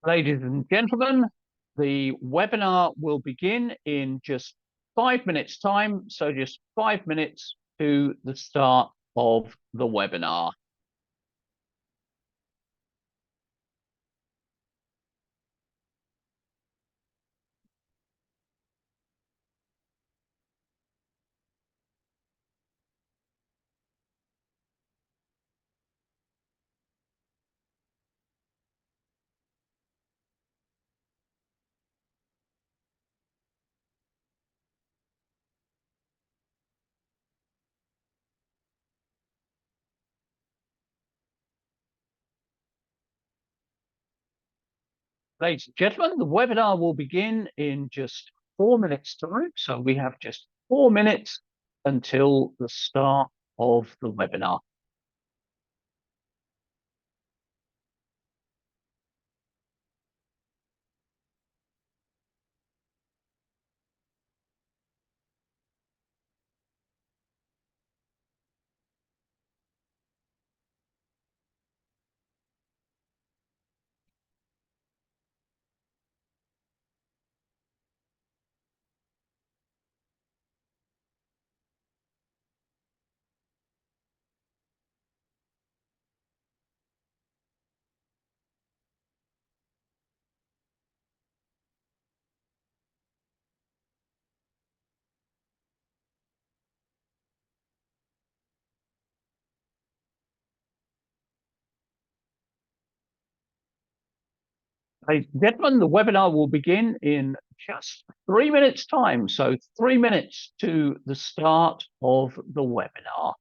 Ladies and gentlemen, the webinar will begin in just 5 minutes time. So just 5 minutes to the start of the webinar. Ladies and gentlemen, the webinar will begin in just 4 minutes time. So we have just 4 minutes until the start of the webinar. Ladies and gentlemen, the webinar will begin in just 3 minutes time. So 3 minutes to the start of the webinar.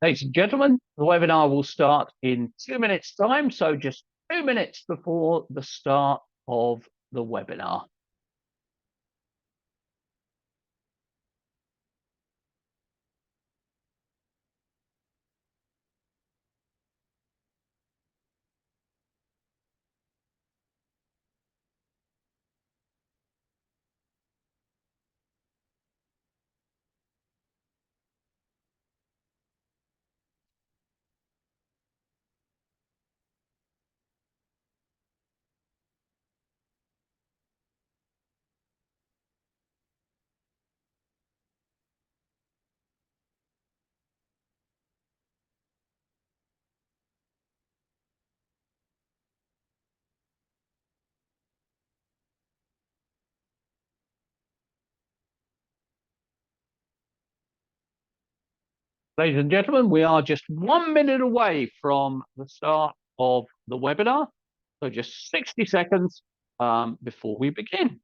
Ladies and gentlemen, the webinar will start in 2 minutes time. So just 2 minutes before the start of the webinar. Ladies and gentlemen, we are just 1 minute away from the start of the webinar. So just 60 seconds before we begin.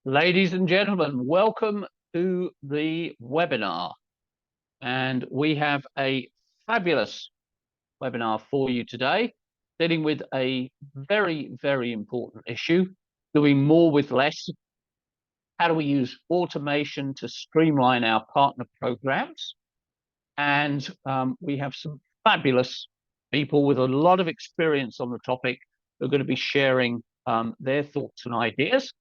Ladies and gentlemen, welcome to the webinar. And we have a fabulous webinar for you today, dealing with a very, very important issue, doing more with less. how do we use automation to streamline our partner programs. And we have some fabulous people with a lot of experience on the topic who are going to be sharing their thoughts and ideas.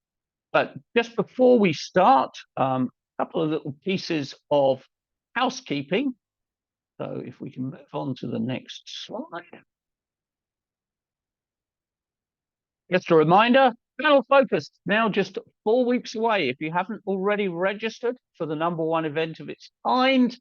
But just before we start, a couple of little pieces of housekeeping. So if we can move on to the next slide. Just a reminder, Panel Focus, now just 4 weeks away. If you haven't already registered for the #1 event of its kind,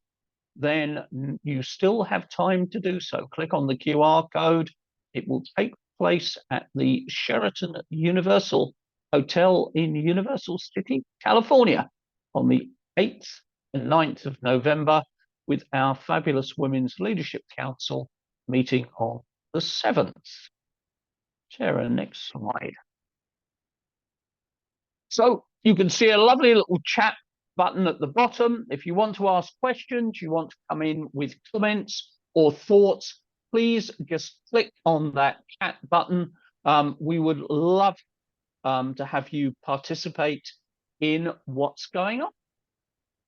then you still have time to do so. Click on the QR code. It will take place at the Sheraton Universal Hotel in Universal City, California, on the 8th and 9th of November, with our fabulous Women's Leadership Council meeting on the 7th. Sarah, next slide. So you can see a lovely little chat button at the bottom. If you want to ask questions, you want to come in with comments or thoughts, please just click on that chat button. We would love to have you participate in what's going on.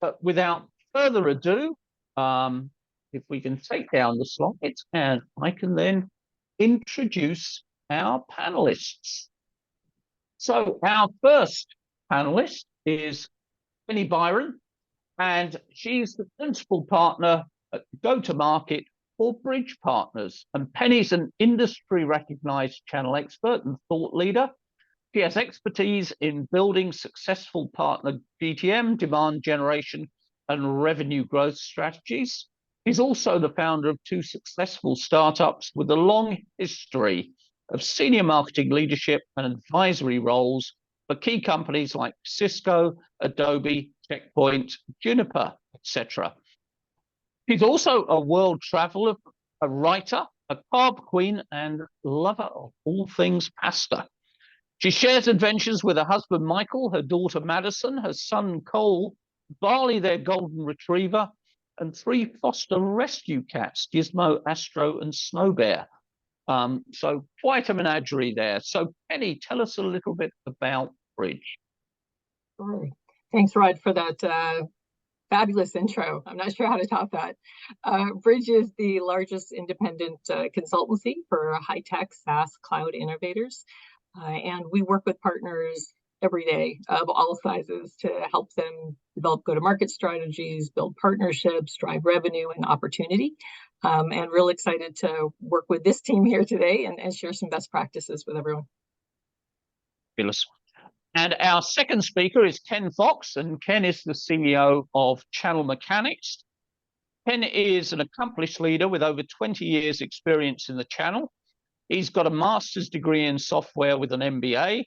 But without further ado, if we can take down the slides, and I can then introduce our panelists. So our first panelist is Penny Byron, and she's the principal partner at Go-to-Market for Bridge Partners. And Penny's an industry-recognized channel expert and thought leader. She has expertise in building successful partner GTM, demand generation, and revenue growth strategies. She's also the founder of 2 successful startups with a long history of senior marketing leadership and advisory roles for key companies like Cisco, Adobe, Checkpoint, Juniper, etc. She's also a world traveler, a writer, a carb queen, and lover of all things pasta. She shares adventures with her husband, Michael, her daughter, Madison, her son, Cole, Barley, their golden retriever, and 3 foster rescue cats, Gizmo, Astro, and Snow Bear. So quite a menagerie there. So Penny, tell us a little bit about Bridge. Sure. Thanks, Rod, for that fabulous intro. I'm not sure how to top that. Bridge is the largest independent consultancy for high-tech SaaS cloud innovators. And we work with partners every day of all sizes to help them develop go-to-market strategies, build partnerships, drive revenue and opportunity. And real excited to work with this team here today and share some best practices with everyone. Fabulous. And our second speaker is Ken Fox, and Ken is the CEO of Channel Mechanics. Ken is an accomplished leader with over 20 years experience in the channel. He's got a master's degree in software with an MBA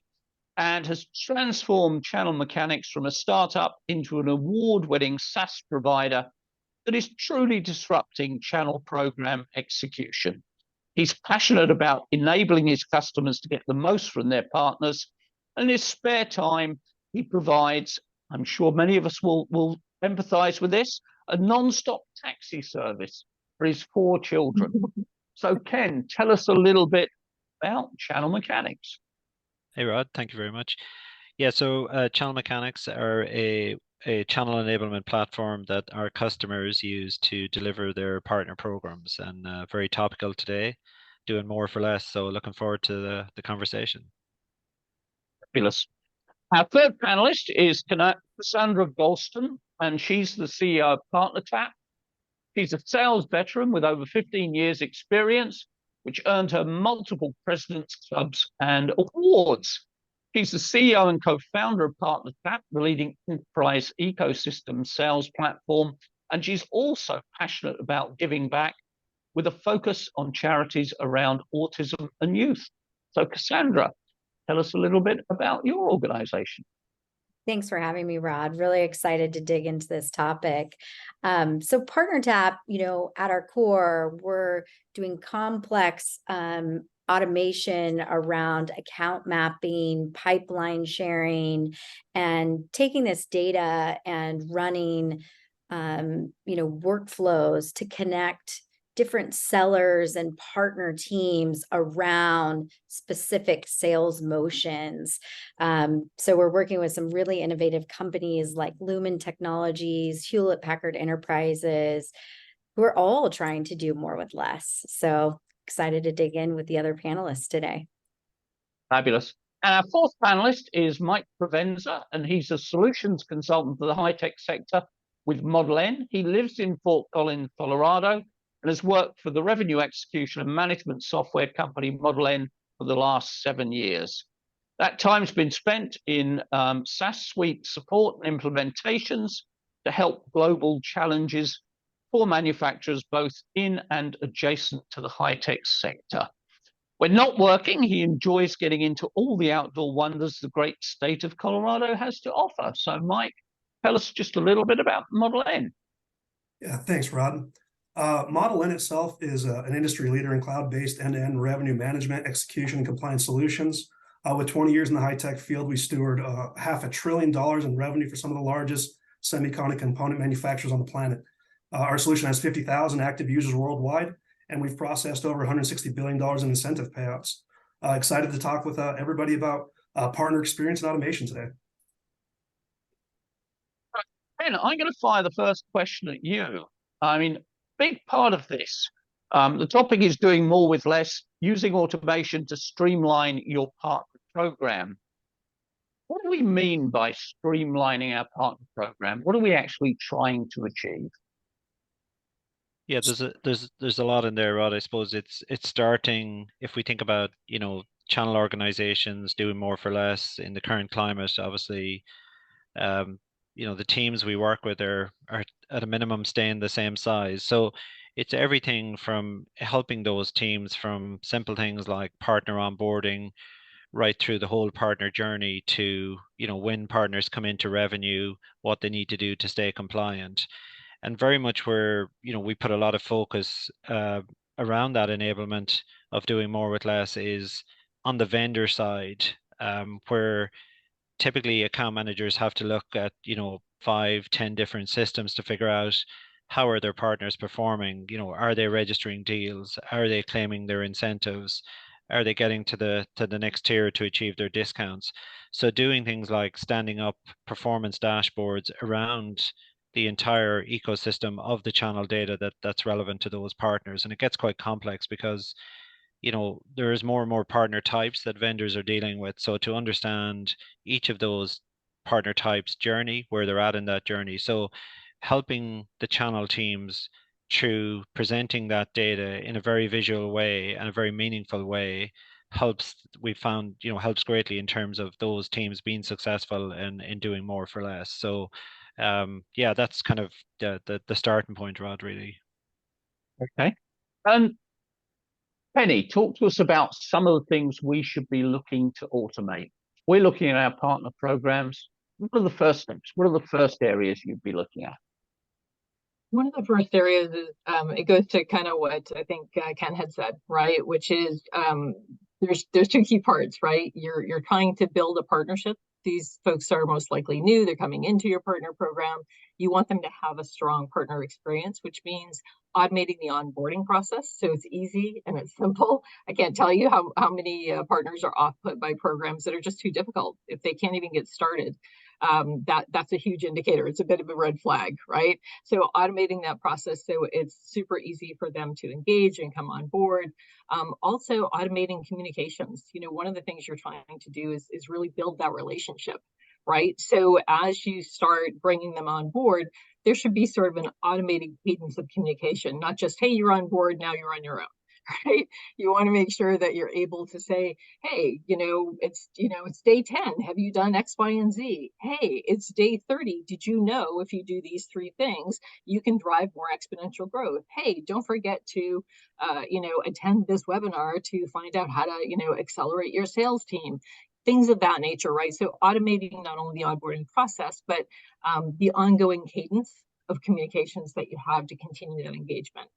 and has transformed Channel Mechanics from a startup into an award-winning SaaS provider that is truly disrupting channel program execution. He's passionate about enabling his customers to get the most from their partners. And in his spare time, he provides, I'm sure many of us will empathize with this, a non-stop taxi service for his 4 children. So Ken, tell us a little bit about Channel Mechanics. Hey Rod, thank you very much. Yeah, so Channel Mechanics are a channel enablement platform that our customers use to deliver their partner programs, and very topical today, doing more for less. So looking forward to the conversation. Fabulous. Our third panelist is Cassandra Golston, and she's the CEO of PartnerTap. She's a sales veteran with over 15 years experience, which earned her multiple President's Clubs and awards. She's the CEO and co-founder of PartnerTap, the leading enterprise ecosystem sales platform, and she's also passionate about giving back with a focus on charities around autism and youth. So Cassandra, tell us a little bit about your organization. Thanks for having me, Rod. Really excited to dig into this topic. So PartnerTap, at our core, we're doing complex automation around account mapping, pipeline sharing, and taking this data and running, workflows to connect different sellers and partner teams around specific sales motions. So we're working with some really innovative companies like Lumen Technologies, Hewlett Packard Enterprises, who are all trying to do more with less. So excited to dig in with the other panelists today. Fabulous. And our fourth panelist is Mike Provenza, and he's a solutions consultant for the high-tech sector with Model N. He lives in Fort Collins, Colorado, and has worked for the revenue execution and management software company Model N for the last 7 years. That time's been spent in SaaS suite support and implementations to help global challenges for manufacturers both in and adjacent to the high-tech sector. When not working, he enjoys getting into all the outdoor wonders the great state of Colorado has to offer. So, Mike, tell us just a little bit about Model N. Yeah, thanks, Rod. Model N itself is an industry leader in cloud-based end-to-end revenue management, execution, and compliance solutions. With 20 years in the high-tech field, we steward $500 billion in revenue for some of the largest semicon and component manufacturers on the planet. Our solution has 50,000 active users worldwide, and we've processed over $160 billion in incentive payouts. Excited to talk with everybody about partner experience and automation today. Ben, I'm going to fire the first question at you. I mean, big part of this, the topic is doing more with less, using automation to streamline your partner program. What do we mean by streamlining our partner program? What are we actually trying to achieve? Yeah, there's a lot in there, Rod. I suppose it's starting, if we think about, channel organizations doing more for less in the current climate, obviously, the teams we work with are at a minimum staying the same size. So it's everything from helping those teams from simple things like partner onboarding right through the whole partner journey to, when partners come into revenue, what they need to do to stay compliant. And very much where, we put a lot of focus around that enablement of doing more with less is on the vendor side, where typically account managers have to look at, 5-10 different systems to figure out how are their partners performing, are they registering deals, are they claiming their incentives, are they getting to the next tier to achieve their discounts. So doing things like standing up performance dashboards around the entire ecosystem of the channel data that's relevant to those partners. And it gets quite complex because, there's more and more partner types that vendors are dealing with. So to understand each of those partner types journey, where they're at in that journey. So helping the channel teams through presenting that data in a very visual way and a very meaningful way helps, we found, helps greatly in terms of those teams being successful in doing more for less. So yeah, that's kind of the starting point, Rod, really. Okay. Penny, talk to us about some of the things we should be looking to automate. We're looking at our partner programs. What are the first steps? What are the first areas you'd be looking at? One of the first areas is it goes to kind of what I think Ken had said, right? Which is there's two key parts, right? You're trying to build a partnership. These folks are most likely new. They're coming into your partner program. You want them to have a strong partner experience, which means automating the onboarding process so it's easy and it's simple. I can't tell you how many partners are off put by programs that are just too difficult. If they can't even get started, that's a huge indicator. It's a bit of a red flag, right? So automating that process so it's super easy for them to engage and come on board. Also automating communications. One of the things you're trying to do is really build that relationship, right? So as you start bringing them on board, there should be sort of an automated cadence of communication, not just, hey, you're on board, now you're on your own. Right? You want to make sure that you're able to say, hey, it's day 10. Have you done X, Y, and Z? Hey, it's day 30. Did you know if you do these 3 things, you can drive more exponential growth? Hey, don't forget to, attend this webinar to find out how to, accelerate your sales team. Things of that nature, right? So automating not only the onboarding process, but the ongoing cadence of communications that you have to continue that engagement.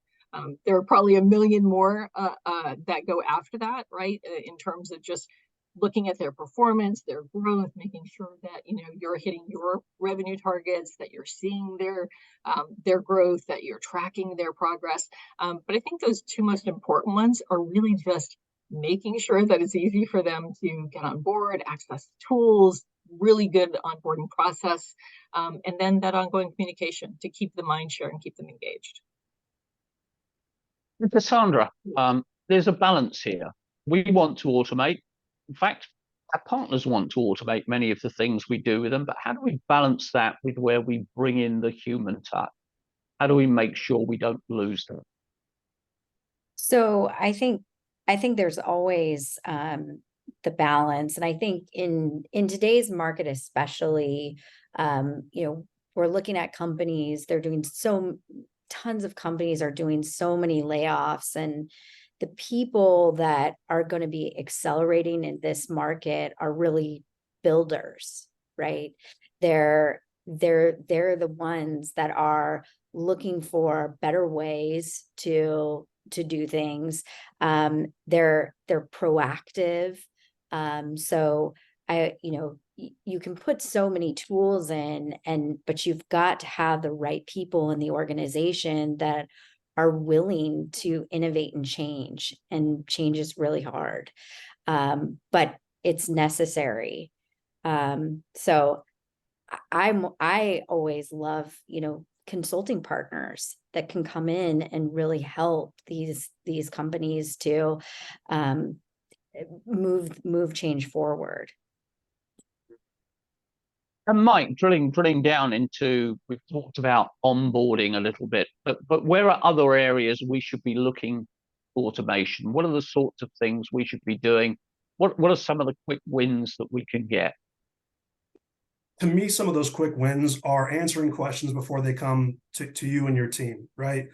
There are probably a million more that go after that, right? In terms of just looking at their performance, their growth, making sure that you're hitting your revenue targets, that you're seeing their growth, that you're tracking their progress. But I think those two most important ones are really just making sure that it's easy for them to get on board, access tools, really good onboarding process, and then that ongoing communication to keep the mind share and keep them engaged. Cassandra, there's a balance here. We want to automate. In fact, our partners want to automate many of the things we do with them, but how do we balance that with where we bring in the human touch? How do we make sure we don't lose them? So I think there's always the balance, and I think in today's market, especially, we're looking at companies. They're doing tons of companies are doing so many layoffs, and the people that are going to be accelerating in this market are really builders, right? They're the ones that are looking for better ways to do things. They're proactive. So you can put so many tools in, but you've got to have the right people in the organization that are willing to innovate and change is really hard. But it's necessary. So I always love, consulting partners that can come in and really help these companies to move change forward. And Mike, drilling down into, we've talked about onboarding a little bit, but where are other areas we should be looking for automation? What are the sorts of things we should be doing? What are some of the quick wins that we can get? To me, some of those quick wins are answering questions before they come to you and your team, right?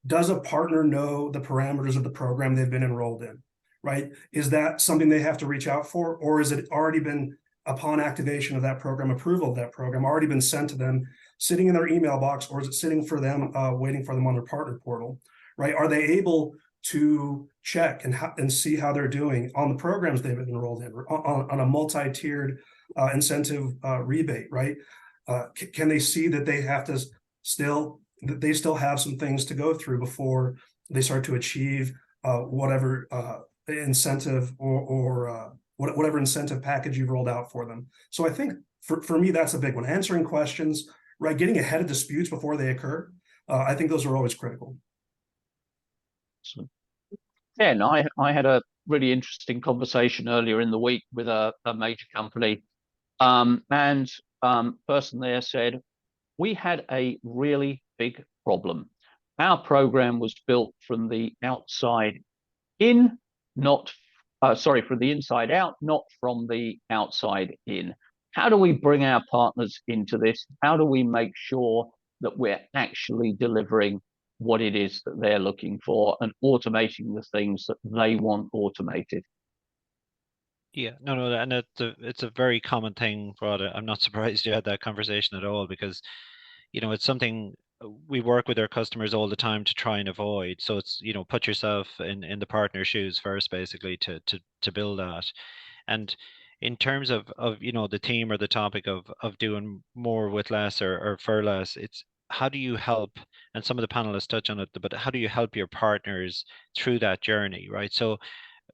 Does a partner know the parameters of the program they've been enrolled in, right? Is that something they have to reach out for, or is it already been, upon activation of that program, approval of that program, already been sent to them, sitting in their email box, or is it sitting for them, waiting for them on their partner portal, right? Are they able to check and see how they're doing on the programs they've been enrolled in, on a multi-tiered incentive rebate, right? Can they see that they have to still have some things to go through before they start to achieve whatever incentive or whatever incentive package you've rolled out for them? So I think for me, that's a big one. Answering questions, right? Getting ahead of disputes before they occur. I think those are always critical. Yeah, and I had a really interesting conversation earlier in the week with a major company. And person there said, we had a really big problem. Our program was built from the outside in, from the inside out, not from the outside in. How do we bring our partners into this? How do we make sure that we're actually delivering what it is that they're looking for and automating the things that they want automated? Yeah, no, and it's a very common thing, Rod. I'm not surprised you had that conversation at all, because it's something we work with our customers all the time to try and avoid. So it's put yourself in the partner shoes first, basically, to build that. And in terms of the theme or the topic of doing more with less or for less, it's how do you help, and some of the panelists touch on it, but how do you help your partners through that journey, right? So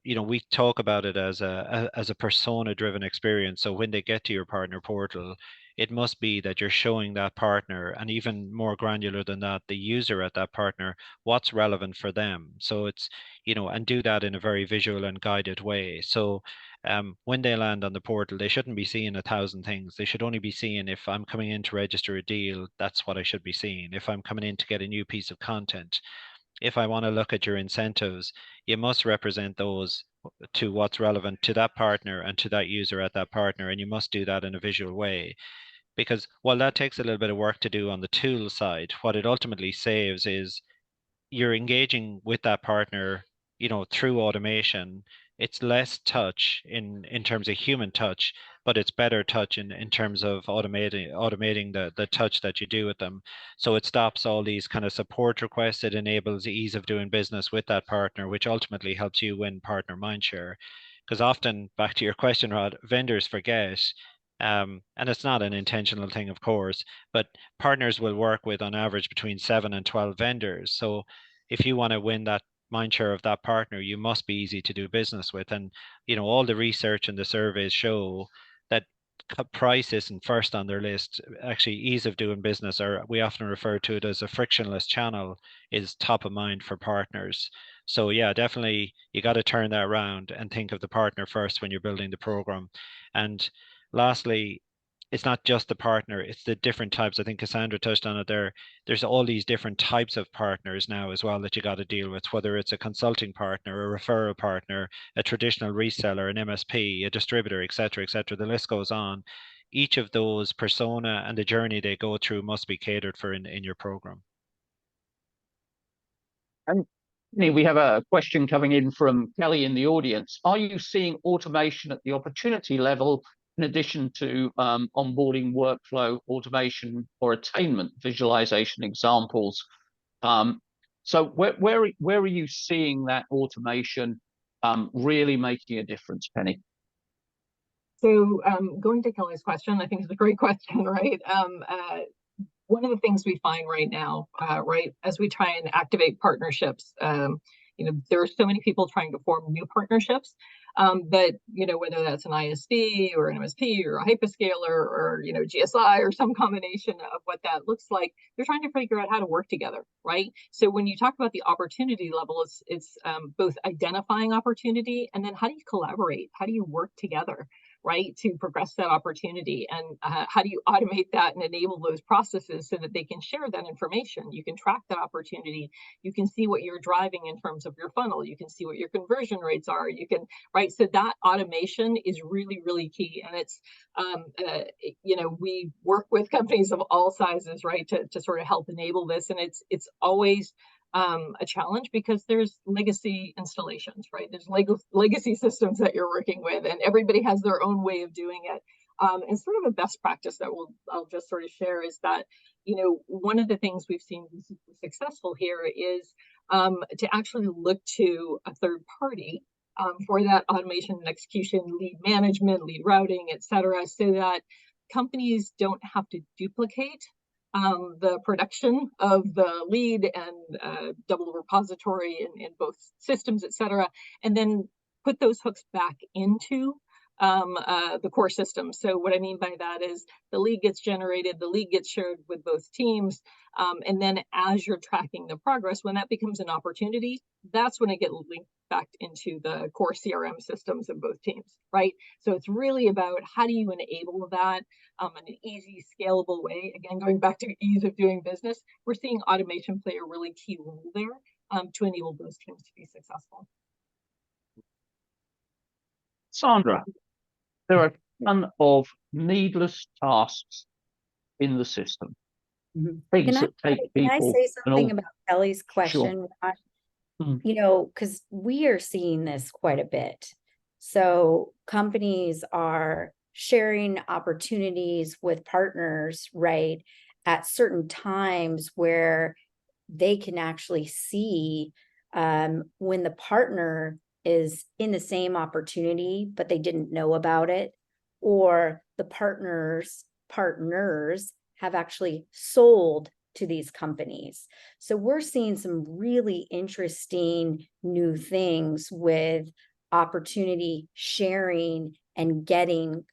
we talk about it as a persona driven experience. So when they get to your partner portal, it must be that you're showing that partner, and even more granular than that, the user at that partner, what's relevant for them. So it's, and do that in a very visual and guided way. So when they land on the portal, they shouldn't be seeing 1,000 things. They should only be seeing, if I'm coming in to register a deal, that's what I should be seeing. If I'm coming in to get a new piece of content, if I want to look at your incentives, you must represent those to what's relevant to that partner and to that user at that partner. And you must do that in a visual way. Because while that takes a little bit of work to do on the tool side, what it ultimately saves is you're engaging with that partner, through automation. It's less touch in terms of human touch, but it's better touch in terms of automating the touch that you do with them. So it stops all these kind of support requests. It enables ease of doing business with that partner, which ultimately helps you win partner mindshare. because often, back to your question, Rod, vendors forget, and it's not an intentional thing, of course, but partners will work with on average between 7 and 12 vendors. So if you want to win that mind share of that partner, you must be easy to do business with. And, all the research and the surveys show that price isn't first on their list. Actually, ease of doing business, or we often refer to it as a frictionless channel, is top of mind for partners. So yeah, definitely you got to turn that around and think of the partner first when you're building the program. And lastly, it's not just the partner, it's the different types. I think Cassandra touched on it there. There's all these different types of partners now as well that you got to deal with, whether it's a consulting partner, a referral partner, a traditional reseller, an MSP, a distributor, et cetera, et cetera. The list goes on. Each of those persona and the journey they go through must be catered for in your program. And we have a question coming in from Kelly in the audience. Are you seeing automation at the opportunity level in addition to onboarding, workflow, automation, or attainment visualization examples? So where are you seeing that automation really making a difference, Penny? So going to Kelly's question, I think it's a great question, right? One of the things we find right now, right, as we try and activate partnerships, there are so many people trying to form new partnerships, but, whether that's an ISV or an MSP or a hyperscaler or, GSI or some combination of what that looks like, they're trying to figure out how to work together, right? So when you talk about the opportunity level, it's both identifying opportunity and then how do you collaborate? How do you work together? Right, to progress that opportunity, and how do you automate that and enable those processes so that they can share that information? You can track that opportunity. You can see what you're driving in terms of your funnel. You can see what your conversion rates are. You can, right? So that automation is really, really key. And it's, we work with companies of all sizes, right, to sort of help enable this. And it's always a challenge because there's legacy installations, right? There's legacy systems that you're working with, and everybody has their own way of doing it. And sort of a best practice that I'll just sort of share is that, one of the things we've seen successful here is to actually look to a third party for that automation and execution, lead management, lead routing, et cetera, so that companies don't have to duplicate the production of the lead and double repository in both systems, et cetera, and then put those hooks back into the core system. So what I mean by that is the lead gets generated, the lead gets shared with both teams, and then as you're tracking the progress, when that becomes an opportunity, that's when it gets linked back into the core CRM systems of both teams, right? So it's really about how do you enable that in an easy, scalable way. Again, going back to ease of doing business, we're seeing automation play a really key role there to enable those teams to be successful. Sandra, there are a ton of needless tasks in the system. Can I say something about Kelly's question? Sure. Because we are seeing this quite a bit. So companies are sharing opportunities with partners, right, at certain times where they can actually see when the partner is in the same opportunity, but they didn't know about it, or the partners have actually sold to these companies. So we're seeing some really interesting new things with opportunity sharing and getting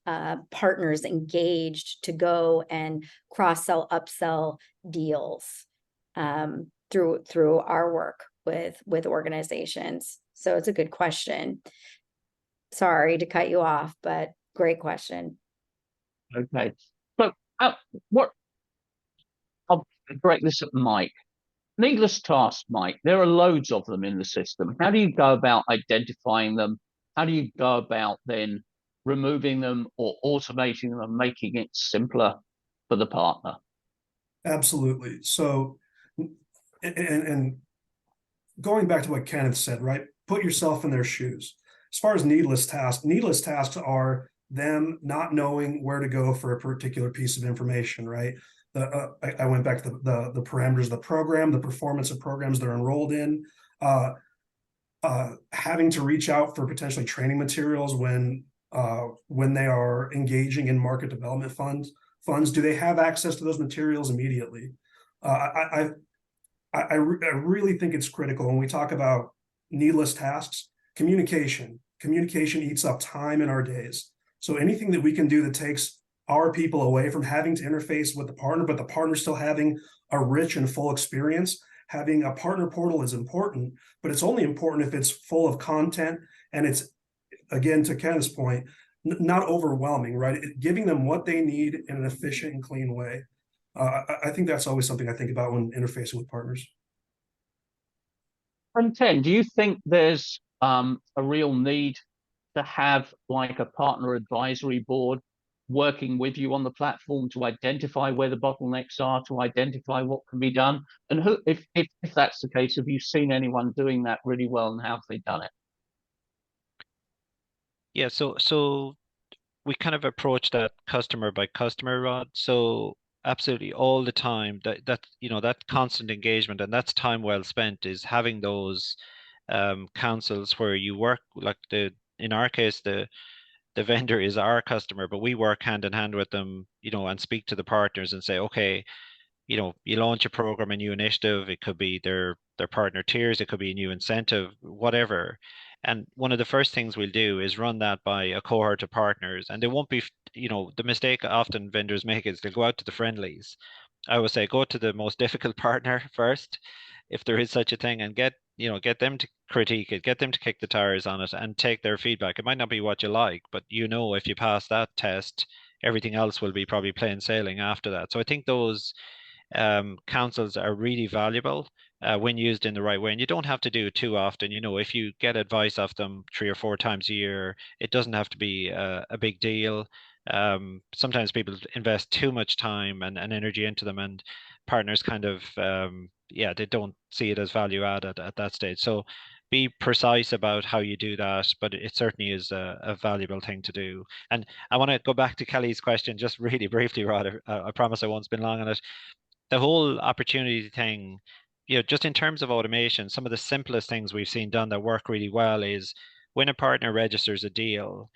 partners engaged to go and cross-sell, upsell deals through our work with organizations. So it's a good question. Sorry to cut you off, but great question. Okay. So I'll direct this at Mike. Needless tasks, Mike. There are loads of them in the system. How do you go about identifying them? How do you go about then removing them or automating them and making it simpler for the partner? Absolutely. So, and going back to what Kenneth said, right? Put yourself in their shoes. As far as needless tasks are them not knowing where to go for a particular piece of information, right? I went back to the parameters of the program, the performance of programs they're enrolled in. having to reach out for potentially training materials when they are engaging in market development funds? Do they have access to those materials immediately? I really think it's critical when we talk about needless tasks. Communication eats up time in our days. So anything that we can do that takes our people away from having to interface with the partner, but the partner still having a rich and full experience. Having a partner portal is important, but it's only important if it's full of content and it's, again, to Ken's point, not overwhelming, right? Giving them what they need in an efficient and clean way. I think that's always something I think about when interfacing with partners. And Ken, do you think there's a real need to have like a partner advisory board working with you on the platform to identify where the bottlenecks are, to identify what can be done? And who, if that's the case, have you seen anyone doing that really well, and how have they done it? Yeah, so we kind of approach that customer by customer, Rod. So absolutely all the time that constant engagement, and that's time well spent, is having those councils where you work, like in our case, the vendor is our customer, but we work hand in hand with them, and speak to the partners and say, okay, you launch a program, a new initiative. It could be their partner tiers, it could be a new incentive, whatever. And one of the first things we'll do is run that by a cohort of partners. And they won't be, the mistake often vendors make is they'll go out to the friendlies. I would say go to the most difficult partner first, if there is such a thing, and get them to critique it, get them to kick the tires on it and take their feedback. It might not be what you like, but if you pass that test, everything else will be probably plain sailing after that. So I think those councils are really valuable when used in the right way. And you don't have to do it too often. If you get advice off them 3 or 4 times a year, it doesn't have to be a big deal. Sometimes people invest too much time and energy into them, and partners kind of, they don't see it as value added at that stage. So be precise about how you do that, but it certainly is a valuable thing to do. And I want to go back to Kelly's question just really briefly, Rod. I promise I won't spend long on it. The whole opportunity thing, just in terms of automation, some of the simplest things we've seen done that work really well is when a partner registers a deal,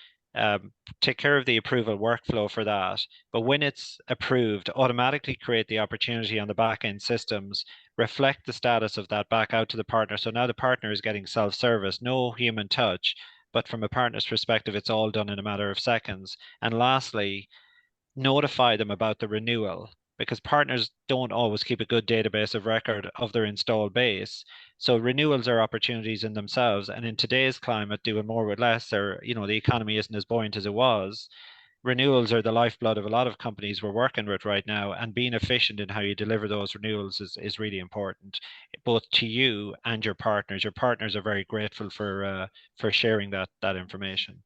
take care of the approval workflow for that. But when it's approved, automatically create the opportunity on the back end systems, reflect the status of that back out to the partner. So now the partner is getting self-service, no human touch, but from a partner's perspective, it's all done in a matter of seconds. And lastly, notify them about the renewal, because partners don't always keep a good database of record of their installed base. So renewals are opportunities in themselves. And in today's climate, doing more with less, or the economy isn't as buoyant as it was. Renewals are the lifeblood of a lot of companies we're working with right now, and being efficient in how you deliver those renewals is really important, both to you and your partners. Your partners are very grateful for sharing that information.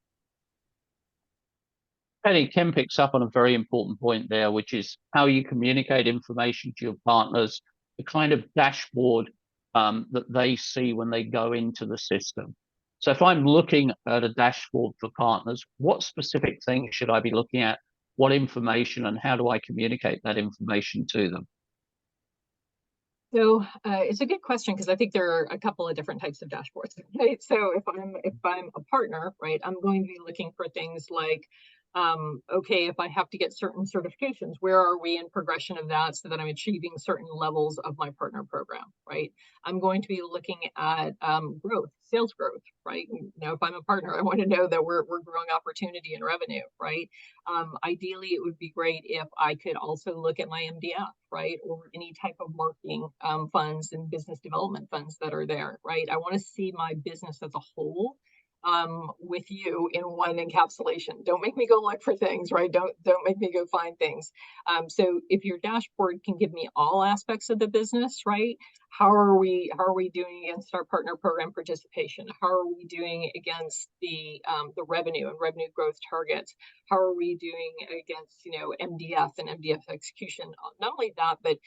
Ken picks up on a very important point there, which is how you communicate information to your partners, the kind of dashboard that they see when they go into the system. So if I'm looking at a dashboard for partners, what specific things should I be looking at? What information, and how do I communicate that information to them? So it's a good question, because I think there are a couple of different types of dashboards, right? So if I'm a partner, right, I'm going to be looking for things like, okay, if I have to get certain certifications, where are we in progression of that so that I'm achieving certain levels of my partner program, right? I'm going to be looking at growth, sales growth, right? If I'm a partner, I want to know that we're growing opportunity and revenue, right? Ideally, it would be great if I could also look at my MDF, right? Or any type of marketing funds and business development funds that are there, right? I want to see my business as a whole with you in one encapsulation. Don't make me go look for things, right? Don't make me go find things. So if your dashboard can give me all aspects of the business, right? How are we doing against our partner program participation? How are we doing against the revenue and revenue growth targets? How are we doing against MDF and MDF execution? Not only that, but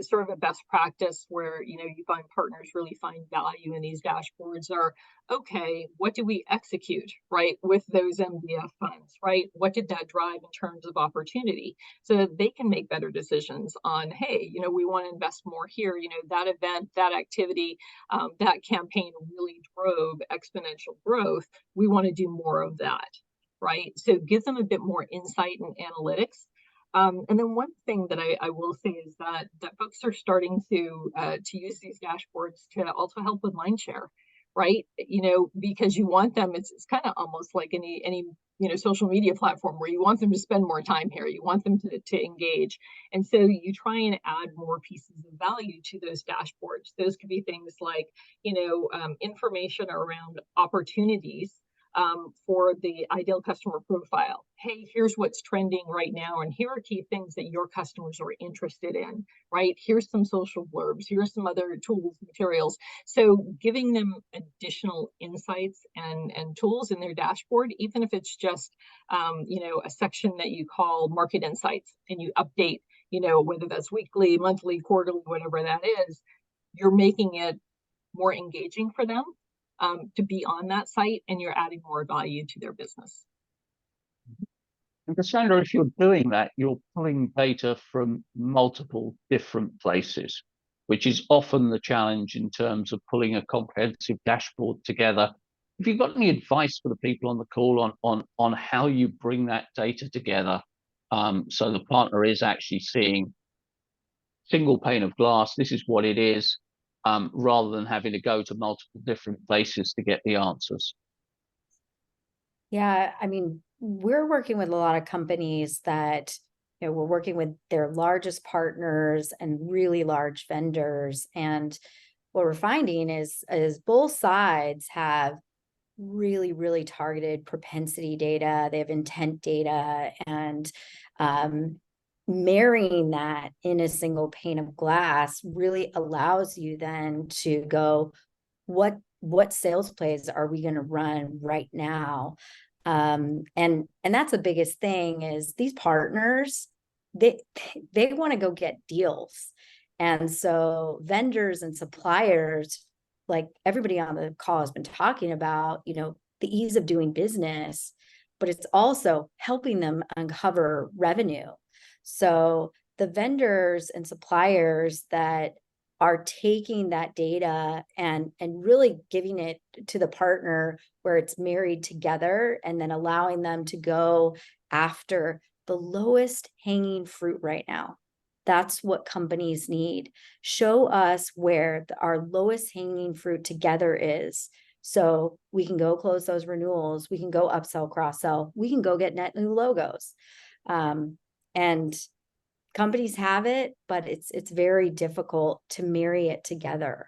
sort of a best practice where you find partners really find value in these dashboards are, okay, what do we execute, right, with those MDF funds, right? What did that drive in terms of opportunity, so that they can make better decisions on, hey, we want to invest more here. that event, that activity, that campaign really drove exponential growth. We want to do more of that, right? So give them a bit more insight and analytics. And then one thing that I will say is that folks are starting to use these dashboards to also help with mind share, right? Because you want them, it's kind of almost like any social media platform where you want them to spend more time here, you want them to engage. And so you try and add more pieces of value to those dashboards. Those could be things like, information around opportunities for the ideal customer profile. Hey, here's what's trending right now, and here are key things that your customers are interested in, right? Here's some social blurbs, here's some other tools, materials. So giving them additional insights and tools in their dashboard, even if it's just, a section that you call market insights, and you update, whether that's weekly, monthly, quarterly, whatever that is, you're making it more engaging for them to be on that site, and you're adding more value to their business. And Cassandra, if you're doing that, you're pulling data from multiple different places, which is often the challenge in terms of pulling a comprehensive dashboard together. Have you got any advice for the people on the call on how you bring that data together so the partner is actually seeing single pane of glass, this is what it is, rather than having to go to multiple different places to get the answers? Yeah, I mean, we're working with a lot of companies that, we're working with their largest partners and really large vendors. And what we're finding is both sides have really, really targeted propensity data. They have intent data, and marrying that in a single pane of glass really allows you then to go, what sales plays are we going to run right now? And that's the biggest thing, is these partners, they want to go get deals. And so vendors and suppliers, like everybody on the call has been talking about, the ease of doing business, but it's also helping them uncover revenue. So the vendors and suppliers that are taking that data and really giving it to the partner where it's married together, and then allowing them to go after the lowest hanging fruit right now. That's what companies need. Show us where our lowest hanging fruit together is, so we can go close those renewals, we can go upsell, cross-sell, we can go get net new logos. And companies have it, but it's very difficult to marry it together.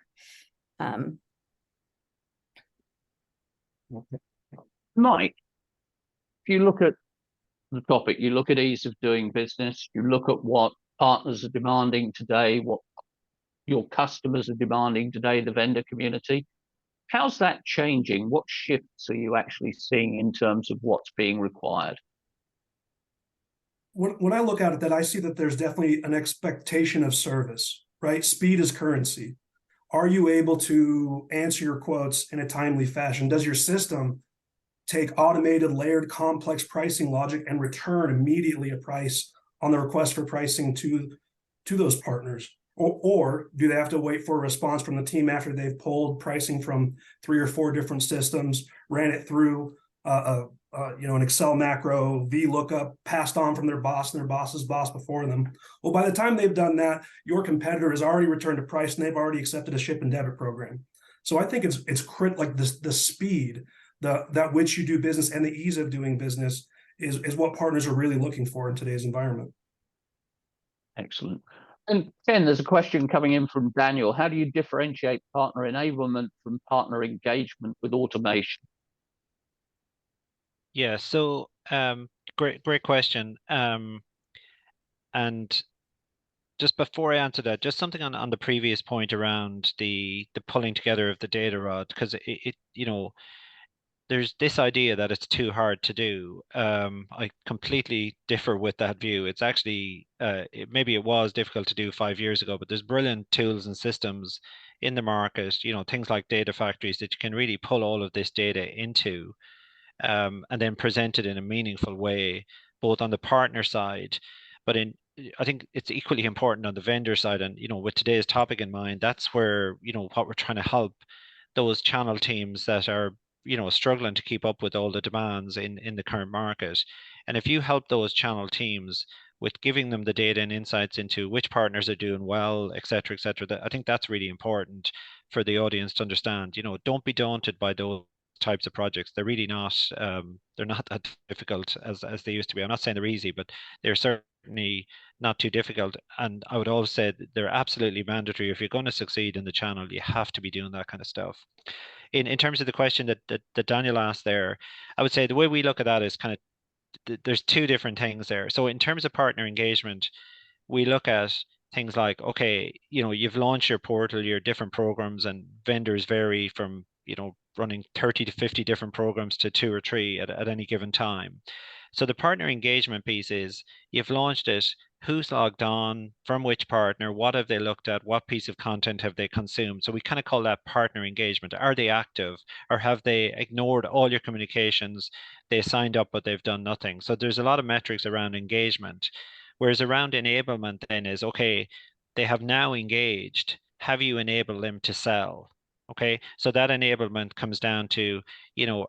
Mike, if you look at the topic, you look at ease of doing business, you look at what partners are demanding today, what your customers are demanding today, the vendor community. How's that changing? What shifts are you actually seeing in terms of what's being required? When I look at it, I see that there's definitely an expectation of service, right? Speed is currency. Are you able to answer your quotes in a timely fashion? Does your system take automated, layered, complex pricing logic and return immediately a price on the request for pricing to those partners? Or do they have to wait for a response from the team after they've pulled pricing from 3 or 4 different systems, ran it through an Excel macro, VLOOKUP, passed on from their boss and their boss's boss before them? Well, by the time they've done that, your competitor has already returned a price and they've already accepted a ship and debit program. So I think it's like the speed, that which you do business, and the ease of doing business is what partners are really looking for in today's environment. Excellent. And Ken, there's a question coming in from Daniel. How do you differentiate partner enablement from partner engagement with automation? Yeah, so great question. And just before I answer that, just something on the previous point around the pulling together of the data, Rod, because it there's this idea that it's too hard to do. I completely differ with that view. It's actually maybe it was difficult to do 5 years ago, but there's brilliant tools and systems in the market, things like data factories that you can really pull all of this data into, and then present it in a meaningful way, both on the partner side, But I think it's equally important on the vendor side. And, with today's topic in mind, that's where, what we're trying to help those channel teams that are, struggling to keep up with all the demands in the current market. And if you help those channel teams with giving them the data and insights into which partners are doing well, et cetera, I think that's really important for the audience to understand. Don't be daunted by those types of projects. They're really not, they're not that difficult as they used to be. I'm not saying they're easy, but they're certainly not too difficult. And I would always say they're absolutely mandatory. If you're going to succeed in the channel, you have to be doing that kind of stuff. In terms of the question that Daniel asked there, I would say the way we look at that is kind of, there's two different things there. So in terms of partner engagement, we look at things like, okay, you've launched your portal, your different programs, and vendors vary from, running 30 to 50 different programs to 2 or 3 at any given time. So the partner engagement piece is, you've launched it, who's logged on, from which partner, what have they looked at, what piece of content have they consumed? So we kind of call that partner engagement. Are they active, or have they ignored all your communications? They signed up, but they've done nothing. So there's a lot of metrics around engagement. Whereas around enablement then is, okay, they have now engaged. Have you enabled them to sell? Okay, so that enablement comes down to,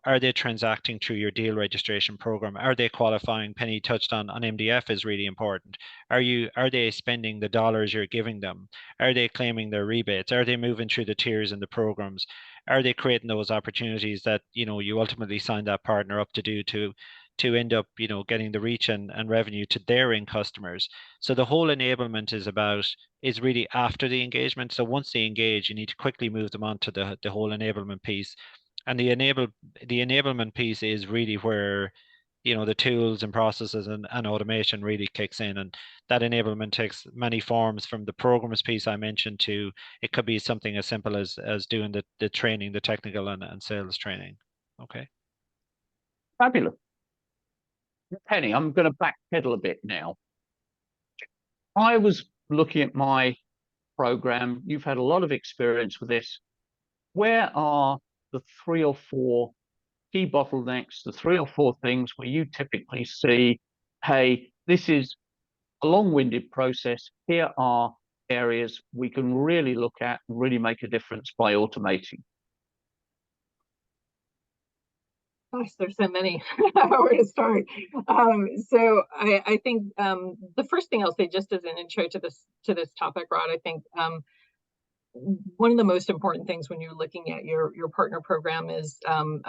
are they transacting through your deal registration program? Are they qualifying? Penny touched on MDF is really important. Are they spending the dollars you're giving them? Are they claiming their rebates? Are they moving through the tiers and the programs? Are they creating those opportunities that, you ultimately sign that partner up to do to end up, getting the reach and revenue to their end customers? So the whole enablement is really after the engagement. So once they engage, you need to quickly move them on to the whole enablement piece. And the enablement piece is really where, the tools and processes and automation really kicks in. And that enablement takes many forms, from the programs piece I mentioned to, it could be something as simple as doing the training, the technical and sales training. Okay. Fabulous. Penny, I'm going to backpedal a bit now. I was looking at my program. You've had a lot of experience with this. Where are the 3 or 4 key bottlenecks, the 3 or 4 things where you typically see, hey, this is a long-winded process. Here are areas we can really look at, really make a difference by automating? Gosh, there's so many. Where to start? So I think the first thing I'll say, just as an intro to this topic, Rod, I think one of the most important things when you're looking at your partner program is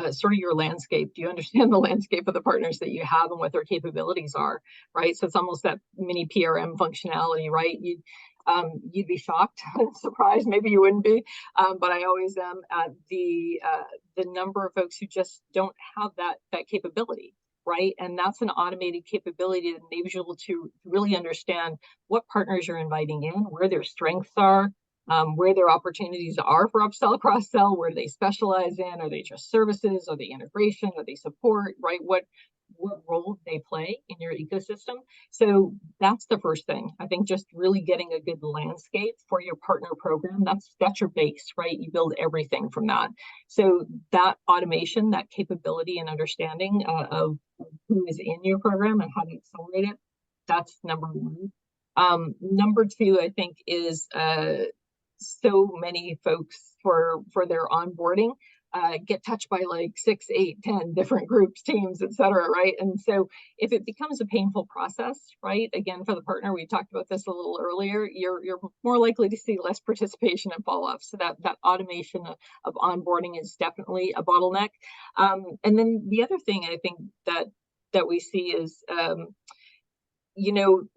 sort of your landscape. Do you understand the landscape of the partners that you have and what their capabilities are, right? So it's almost that mini PRM functionality, right? You'd be shocked, surprised, maybe you wouldn't be, but I always am at the number of folks who just don't have that capability, right? And that's an automated capability that enables you to really understand what partners you're inviting in, where their strengths are, where their opportunities are for upsell, cross-sell, where they specialize in. Are they just services? Are they integration? Are they support, right? What role they play in your ecosystem? So that's the first thing. I think just really getting a good landscape for your partner program, that's your base, right? You build everything from that. So that automation, that capability and understanding of who is in your program and how to accelerate it, that's number one. Number two, I think, is so many folks for their onboarding get touched by like 6, 8, 10 different groups, teams, et cetera, right? And so if it becomes a painful process, right, again, for the partner, we talked about this a little earlier, you're more likely to see less participation and follow up. So that automation of onboarding is definitely a bottleneck. And then the other thing I think that we see is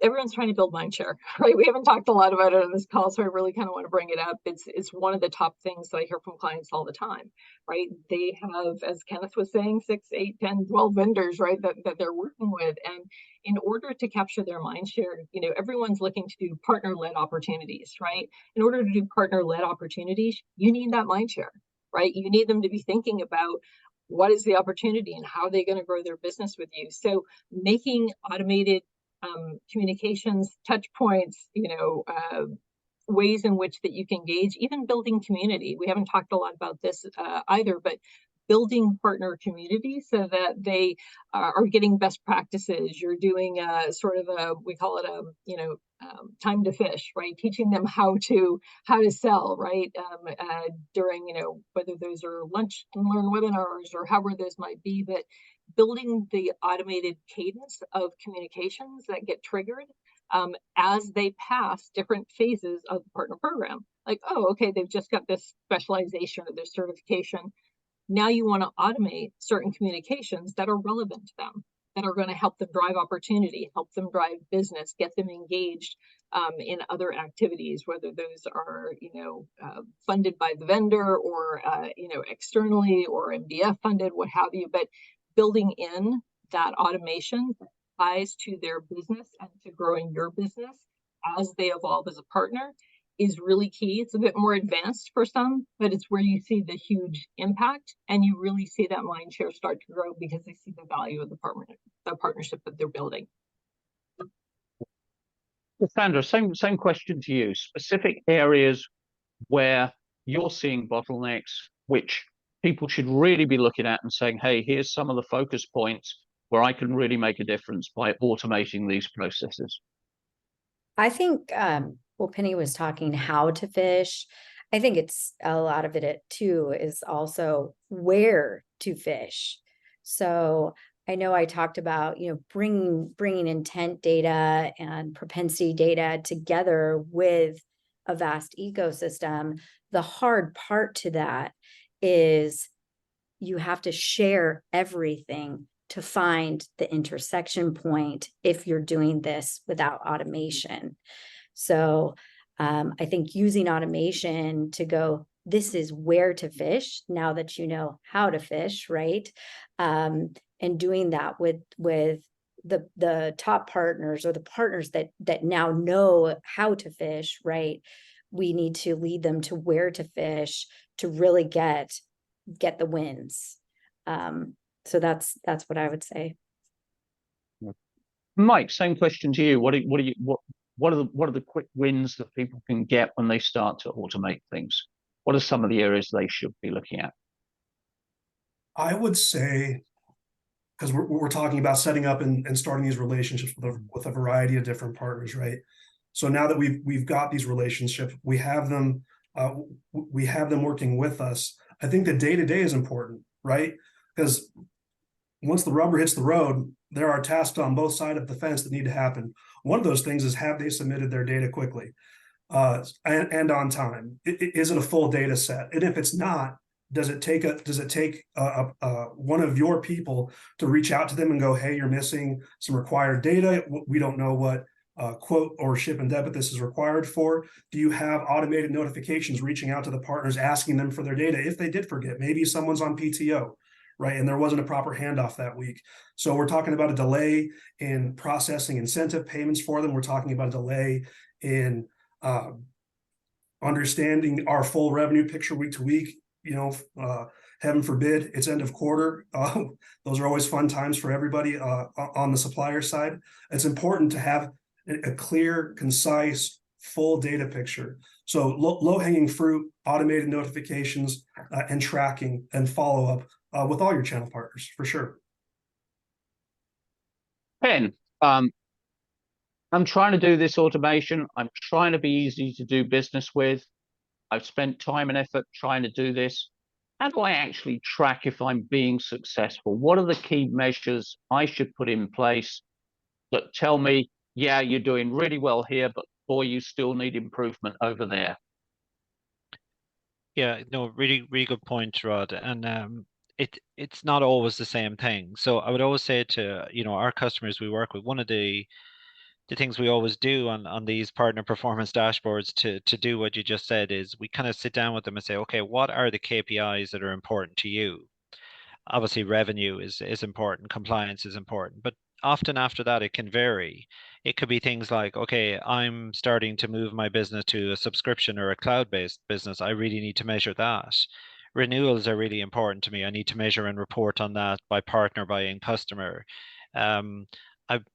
everyone's trying to build mind share, right? We haven't talked a lot about it on this call, so I really kind of want to bring it up. It's one of the top things that I hear from clients all the time, right? They have, as Kenneth was saying, 6, 8, 10, 12 vendors, right, that they're working with. And in order to capture their mind share, everyone's looking to do partner-led opportunities, right? In order to do partner-led opportunities, you need that mind share, right? You need them to be thinking about what is the opportunity and how are they going to grow their business with you. So making automated communications, touch points, ways in which that you can engage, even building community. We haven't talked a lot about this either, but building partner community so that they are getting best practices. You're doing a sort of a, we call it a, time to fish, right? Teaching them how to sell, right? During, whether those are lunch and learn webinars or however those might be, but building the automated cadence of communications that get triggered as they pass different phases of the partner program. Like, oh, okay, they've just got this specialization or this certification. Now you want to automate certain communications that are relevant to them, that are going to help them drive opportunity, help them drive business, get them engaged in other activities, whether those are, funded by the vendor or, externally or MDF funded, what have you. But building in that automation that ties to their business and to growing your business as they evolve as a partner is really key. It's a bit more advanced for some, but it's where you see the huge impact and you really see that mind share start to grow because they see the value of the partnership that they're building. Sandra, same question to you. Specific areas where you're seeing bottlenecks, which people should really be looking at and saying, hey, here's some of the focus points where I can really make a difference by automating these processes. I think, well, Penny was talking how to fish. I think it's a lot of it too is also where to fish. So I know I talked about, bringing intent data and propensity data together with a vast ecosystem. The hard part to that is you have to share everything to find the intersection point if you're doing this without automation. So I think using automation to go, this is where to fish now that you know how to fish, right? And doing that with the top partners or the partners that now know how to fish, right? We need to lead them to where to fish to really get the wins. So that's what I would say. Mike, same question to you. What are the quick wins that people can get when they start to automate things? What are some of the areas they should be looking at? I would say, because we're talking about setting up and starting these relationships with a variety of different partners, right? So now that we've got these relationships, we have them working with us. I think the day-to-day is important, right? Because once the rubber hits the road, there are tasks on both sides of the fence that need to happen. One of those things is, have they submitted their data quickly and on time? Is it a full data set? And if it's not, does it take one of your people to reach out to them and go, hey, you're missing some required data. We don't know what quote or ship and debit this is required for. Do you have automated notifications reaching out to the partners, asking them for their data if they did forget? Maybe someone's on PTO, right? And there wasn't a proper handoff that week. So we're talking about a delay in processing incentive payments for them. We're talking about a delay in understanding our full revenue picture week to week. Heaven forbid it's end of quarter. Those are always fun times for everybody on the supplier side. It's important to have a clear, concise, full data picture. So low-hanging fruit, automated notifications, and tracking and follow-up with all your channel partners, for sure. Pen, I'm trying to do this automation. I'm trying to be easy to do business with. I've spent time and effort trying to do this. How do I actually track if I'm being successful? What are the key measures I should put in place that tell me, yeah, you're doing really well here, but boy, you still need improvement over there? Yeah, no, really, really good point, Rod. And it's not always the same thing. So I would always say to, our customers we work with, one of the things we always do on these partner performance dashboards to do what you just said is we kind of sit down with them and say, okay, what are the KPIs that are important to you? Obviously, revenue is important, compliance is important, but often after that, it can vary. It could be things like, okay, I'm starting to move my business to a subscription or a cloud-based business. I really need to measure that. Renewals are really important to me. I need to measure and report on that by partner, by end customer. I'm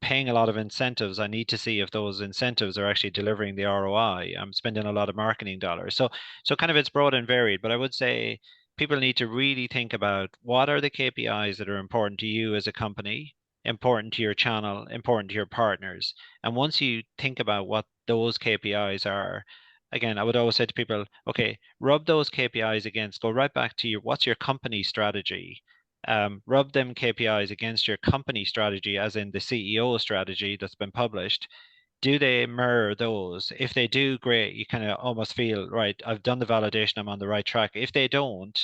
paying a lot of incentives. I need to see if those incentives are actually delivering the ROI. I'm spending a lot of marketing dollars. So kind of it's broad and varied, but I would say people need to really think about what are the KPIs that are important to you as a company, important to your channel, important to your partners. And once you think about what those KPIs are, again, I would always say to people, okay, rub those KPIs against, go right back to your, what's your company strategy? Rub them KPIs against your company strategy, as in the CEO strategy that's been published. Do they mirror those? If they do, great. You kind of almost feel, right, I've done the validation, I'm on the right track. If they don't,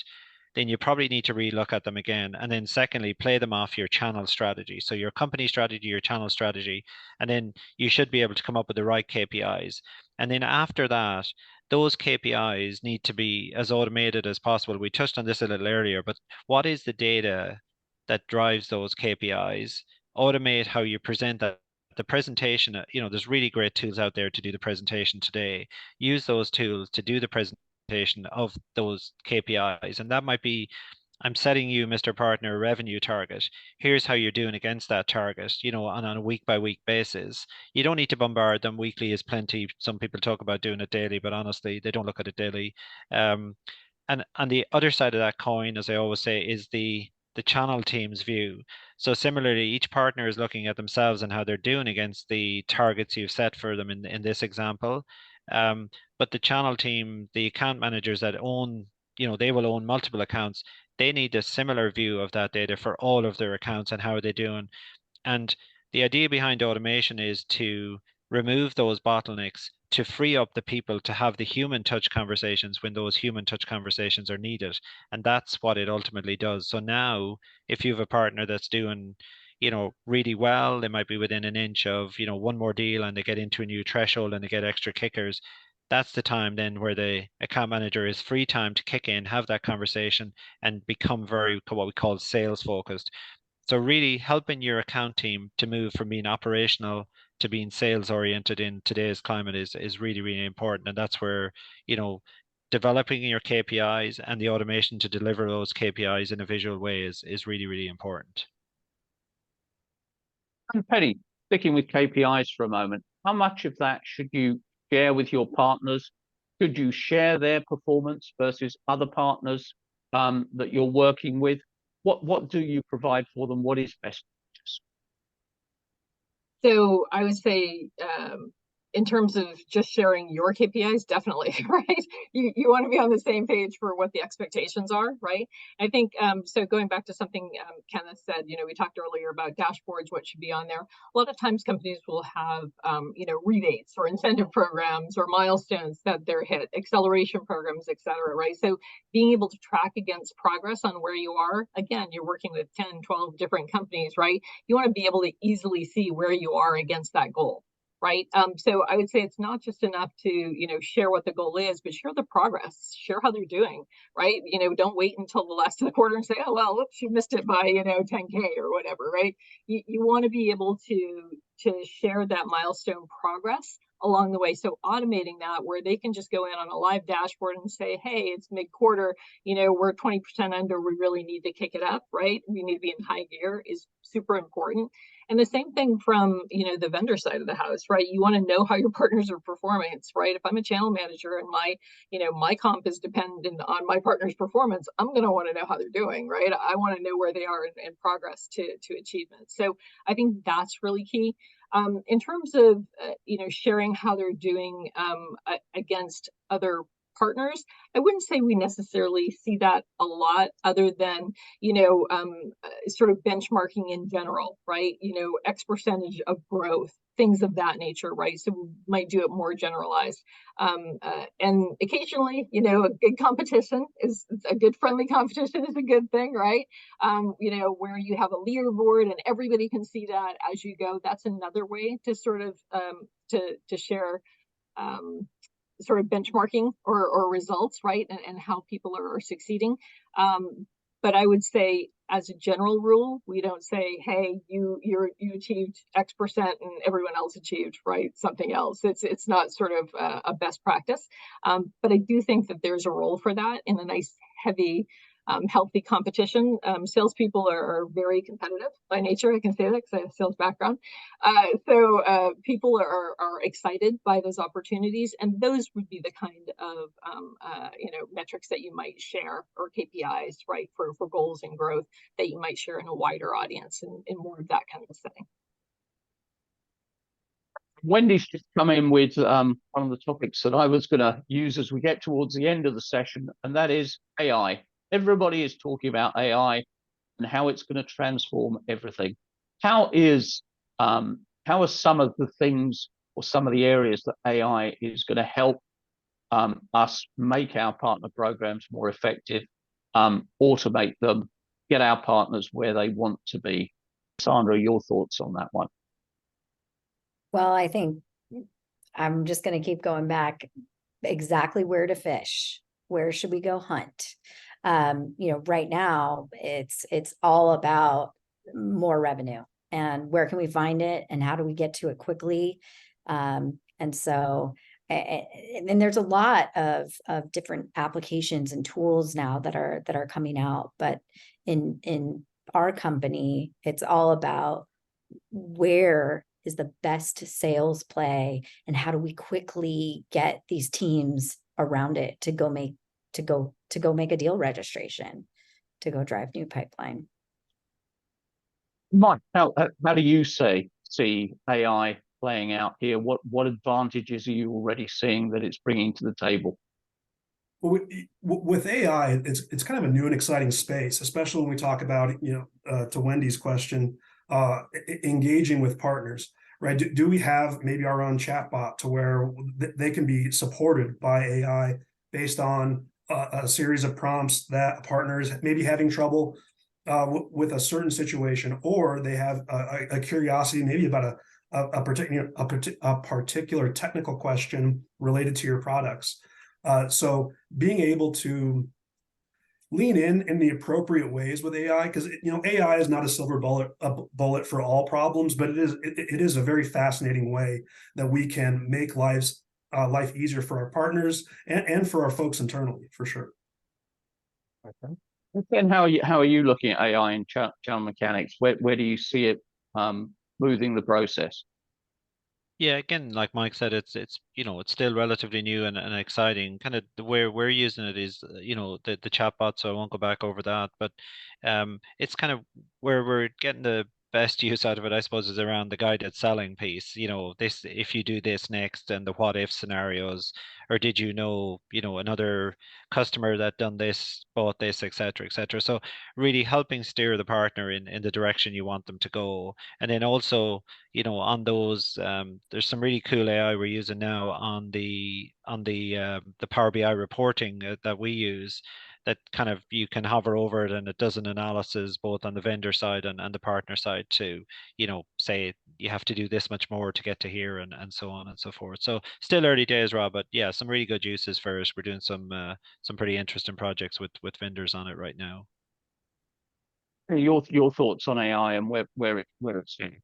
then you probably need to relook at them again. And then secondly, play them off your channel strategy. So your company strategy, your channel strategy, and then you should be able to come up with the right KPIs. And then after that, those KPIs need to be as automated as possible. We touched on this a little earlier, but what is the data that drives those KPIs? Automate how you present that. The presentation, there's really great tools out there to do the presentation today. Use those tools to do the presentation of those KPIs. And that might be, I'm setting you, Mr. Partner, a revenue target. Here's how you're doing against that target, on a week by week basis. You don't need to bombard them. Weekly is plenty. Some people talk about doing it daily, but honestly, they don't look at it daily. And on the other side of that coin, as I always say, is the channel team's view. So similarly, each partner is looking at themselves and how they're doing against the targets you've set for them in this example. But the channel team, the account managers that own, they will own multiple accounts. They need a similar view of that data for all of their accounts and how are they doing. And the idea behind automation is to remove those bottlenecks, to free up the people to have the human touch conversations when those human touch conversations are needed. And that's what it ultimately does. So now, if you have a partner that's doing, really well, they might be within an inch of, one more deal and they get into a new threshold and they get extra kickers. That's the time then where the account manager is free time to kick in, have that conversation and become very, what we call sales focused. So really helping your account team to move from being operational to being sales oriented in today's climate is really, really important. And that's where, developing your KPIs and the automation to deliver those KPIs in a visual way is really, really important. And Penny, sticking with KPIs for a moment, how much of that should you share with your partners? Should you share their performance versus other partners that you're working with? What do you provide for them? What is best practice? So I would say, in terms of just sharing your KPIs, definitely, right? You want to be on the same page for what the expectations are, right? I think, so going back to something Kenneth said, we talked earlier about dashboards, what should be on there. A lot of times companies will have, rebates or incentive programs or milestones that they're hit, acceleration programs, et cetera, right? So being able to track against progress on where you are, again, you're working with 10, 12 different companies, right? You want to be able to easily see where you are against that goal. Right. So I would say it's not just enough to, share what the goal is, but share the progress, share how they're doing. Right. Don't wait until the last of the quarter and say, oh, well, whoops, you missed it by, 10K or whatever. Right. You want to be able to share that milestone progress along the way. So automating that where they can just go in on a live dashboard and say, hey, it's mid-quarter, we're 20% under, we really need to kick it up, right? We need to be in high gear is super important. And the same thing from, the vendor side of the house, right? You want to know how your partners are performing. It's right. If I'm a channel manager and my comp is dependent on my partner's performance, I'm going to want to know how they're doing, right? I want to know where they are in progress to achievement. So I think that's really key. In terms of, sharing how they're doing against other partners, I wouldn't say we necessarily see that a lot other than, sort of benchmarking in general, right? X percentage of growth, things of that nature, right? So we might do it more generalized. And occasionally, a good competition is a good friendly competition is a good thing, right? Where you have a leaderboard and everybody can see that as you go. That's another way to sort of to share sort of benchmarking or results, right? And how people are succeeding. But I would say as a general rule, we don't say, hey, you achieved X percent and everyone else achieved, right, something else. It's not sort of a best practice. But I do think that there's a role for that in a nice, heavy healthy competition. Salespeople are very competitive by nature. I can say that because I have a sales background. So people are excited by those opportunities, and those would be the kind of metrics that you might share, or KPIs, right, for goals and growth that you might share in a wider audience and in more of that kind of setting. Wendy's just come in with one of the topics that I was going to use as we get towards the end of the session, and that is AI. Everybody is talking about AI and how it's going to transform everything. How are some of the things or some of the areas that AI is going to help us make our partner programs more effective, automate them, get our partners where they want to be? Sandra, your thoughts on that one? Well, I think I'm just going to keep going back. Exactly where to fish. Where should we go hunt? Right now it's all about more revenue and where can we find it and how do we get to it quickly? And there's a lot of different applications and tools now that are coming out, but in our company, it's all about where is the best sales play and how do we quickly get these teams around it to go make a deal registration, to go drive new pipeline. Mike, how do you see AI playing out here? What advantages are you already seeing that it's bringing to the table? Well, with AI, it's kind of a new and exciting space, especially when we talk about, to Wendy's question, engaging with partners, right? Do we have maybe our own chatbot to where they can be supported by AI based on a series of prompts that partners may be having trouble with a certain situation, or they have a curiosity maybe about a particular technical question related to your products. So being able to lean in the appropriate ways with AI, because AI is not a silver bullet for all problems, but it is a very fascinating way that we can make life easier for our partners and for our folks internally, for sure. Okay. And how are you looking at AI in channel mechanics? Where do you see it smoothing the process? Yeah, again, like Mike said, it's still relatively new and exciting. Kind of the way we're using it is the chatbot, so I won't go back over that. But it's kind of where we're getting the best use out of it, I suppose, is around the guided selling piece. This, if you do this next, and the what if scenarios, or did another customer that done this, bought this, etc., etc. So really helping steer the partner in the direction you want them to go, and then also on those, there's some really cool AI we're using now on the Power BI reporting that we use, that kind of you can hover over it and it does an analysis both on the vendor side and the partner side to, say you have to do this much more to get to here, and so on and so forth. So still early days, Rob, but yeah, some really good uses for it. We're doing some pretty interesting projects with vendors on it right now. Your thoughts on AI and where it's heading?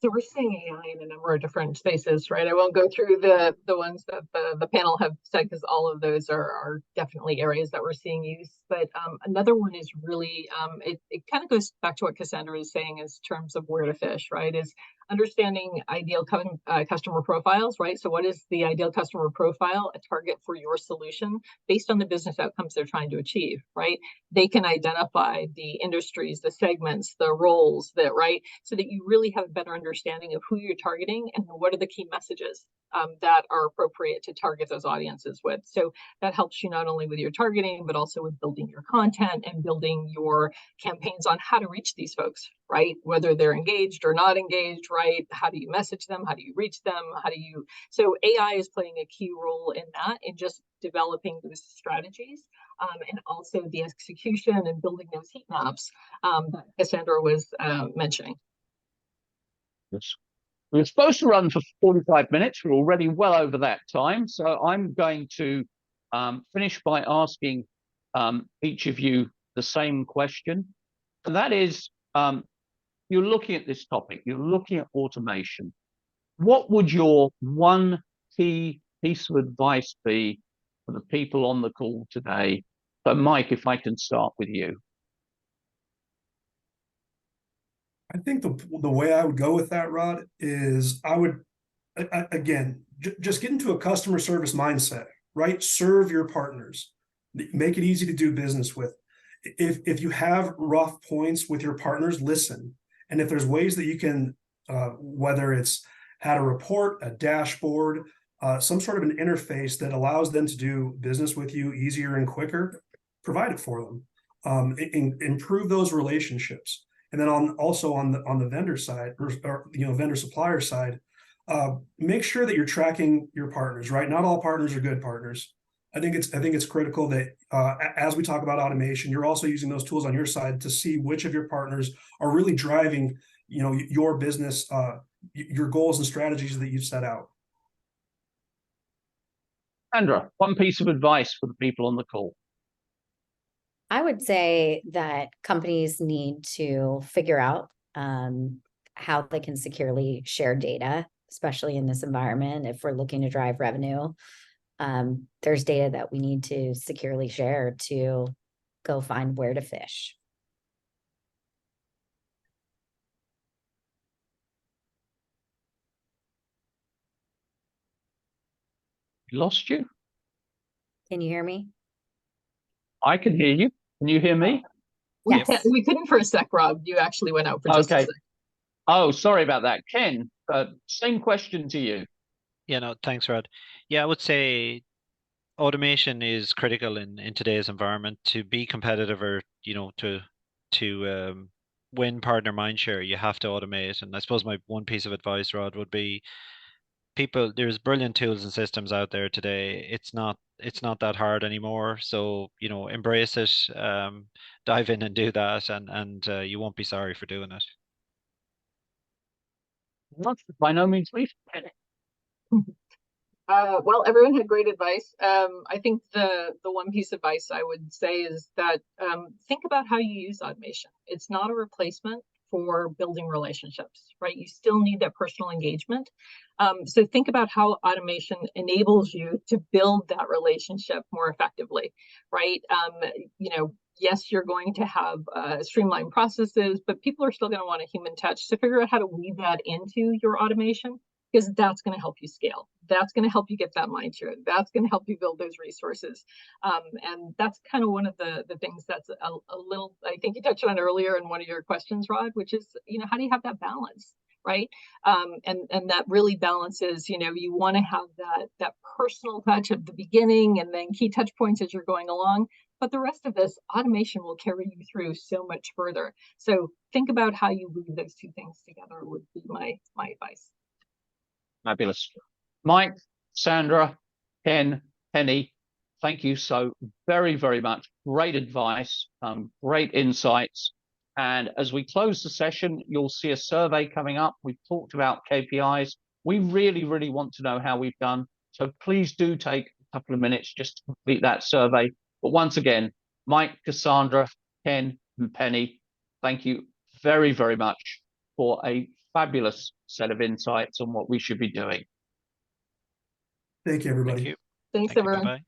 So we're seeing AI in a number of different spaces, right? I won't go through the ones that the panel have said, because all of those are definitely areas that we're seeing use. But another one is really, it kind of goes back to what Cassandra is saying in terms of where to fish, right? Is understanding ideal customer profiles, right? So what is the ideal customer profile, a target for your solution based on the business outcomes they're trying to achieve, right? They can identify the industries, the segments, the roles, right? So that you really have a better understanding of who you're targeting and what are the key messages that are appropriate to target those audiences with. So that helps you not only with your targeting, but also with building your content and building your campaigns on how to reach these folks, right? Whether they're engaged or not engaged, right? How do you message them? How do you reach them? So AI is playing a key role in that, in just developing those strategies, and also the execution and building those heat maps that Cassandra was mentioning. Yes. We're supposed to run for 45 minutes. We're already well over that time. So I'm going to finish by asking each of you the same question. And that is, you're looking at this topic, you're looking at automation. What would your one key piece of advice be for the people on the call today So Mike, if I can start with you. I think the way I would go with that, Rod, is I would, again, just get into a customer service mindset, right? Serve your partners, make it easy to do business with. If you have rough points with your partners, listen. And if there's ways that you can, whether it's add a report, a dashboard, some sort of an interface that allows them to do business with you easier and quicker, provide it for them. Improve those relationships. And then also on the vendor side, or vendor supplier side, make sure that you're tracking your partners, right? Not all partners are good partners. I think it's critical that as we talk about automation, you're also using those tools on your side to see which of your partners are really driving, your business, your goals and strategies that you've set out. Sandra, one piece of advice for the people on the call. I would say that companies need to figure out how they can securely share data, especially in this environment. If we're looking to drive revenue, there's data that we need to securely share to go find where to fish. Lost you? Can you hear me? I can hear you. Can you hear me? Yes. We couldn't for a sec, Rob. You actually went out for just a sec. Oh, sorry about that. Ken, same question to you. Yeah, no, thanks, Rod. Yeah, I would say automation is critical in today's environment to be competitive, or to win partner mindshare. You have to automate. And I suppose my one piece of advice, Rod, would be there's brilliant tools and systems out there today. It's not that hard anymore. So embrace it, dive in and do that, and you won't be sorry for doing it. Not by no means least. Well, everyone had great advice. I think the one piece of advice I would say is that think about how you use automation. It's not a replacement for building relationships, right? You still need that personal engagement. So think about how automation enables you to build that relationship more effectively, right? Yes, you're going to have streamlined processes, but people are still going to want a human touch. So figure out how to weave that into your automation, because that's going to help you scale. That's going to help you get that mind share. That's going to help you build those resources. And that's kind of one of the things that's a little, I think you touched on earlier in one of your questions, Rod, which is, how do you have that balance, right? And that really balances, you want to have that personal touch at the beginning and then key touch points as you're going along. But the rest of this automation will carry you through so much further. So think about how you weave those two things together would be my advice. Fabulous. Mike, Sandra, Ken, Penny, thank you so very, very much. Great advice, great insights. And as we close the session, you'll see a survey coming up. We've talked about KPIs. We really, really want to know how we've done. So please do take a couple of minutes just to complete that survey. But once again, Mike, Cassandra, Ken, and Penny, thank you very, very much for a fabulous set of insights on what we should be doing. Thank you, everybody. Thank you. Thanks, everyone. Bye-bye.